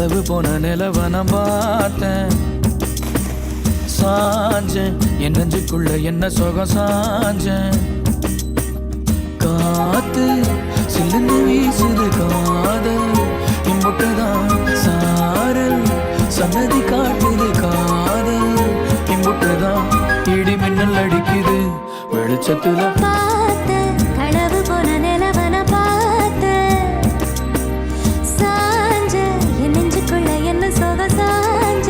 களவு போன நிலவன பார்த்தேன். சாஞ்சேன் என் நெஞ்சுக்குள்ள என்ன சுகம் சாஞ்சேன். காத்து சில்லுன்னு வீசுது காதல் இம்புட்டுதான் சாரல் சன்னதி காட்டுது காதல் இம்புட்டுதான் இடி மின்னல் அடிக்குது வெளிச்சத்துல பார்த்த களவு போன நிலவன பார்த்த சாஞ்ச என் நெஞ்சுக்குள்ள என்ன சோக சாஞ்ச.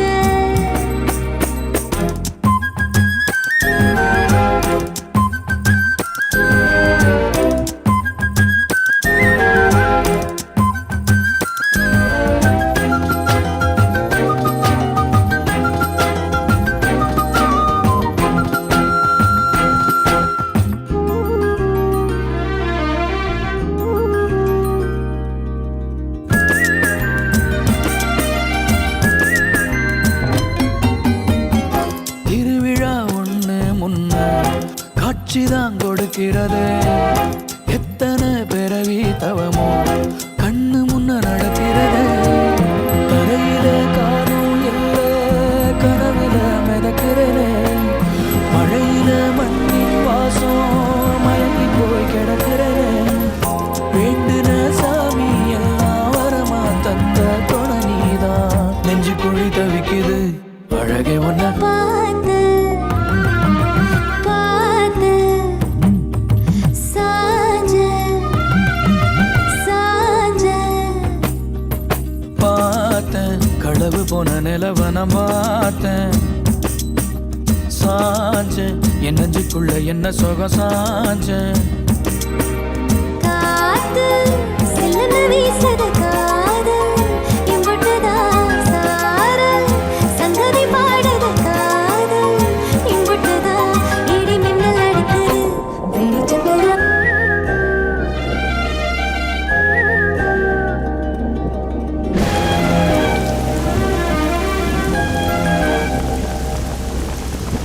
காட்சிதான் கொடுக்கிறது எத்தனை பிறவி தவமோ கண்ணு முன்ன நடக்கிறது. தரையில காரும் இல்ல கனவுல மிதக்கிறது. மழையில மண்ணின் வாசம் மயங்கி போய் கிடக்கிறது. வேண்டுன சாமி எல்லாம் வரமா தந்த துணை நீதான் நெஞ்சு குழி தவிக்குது அழகே ஒன்ன பார்த்து களவு போன நிலவன பார்த்தேன். சாஞ்சேன் என் நெஞ்சுக்குள்ள என்ன சுகம் சாஞ்சேன். காத்து சில்லுன்னு வீசுது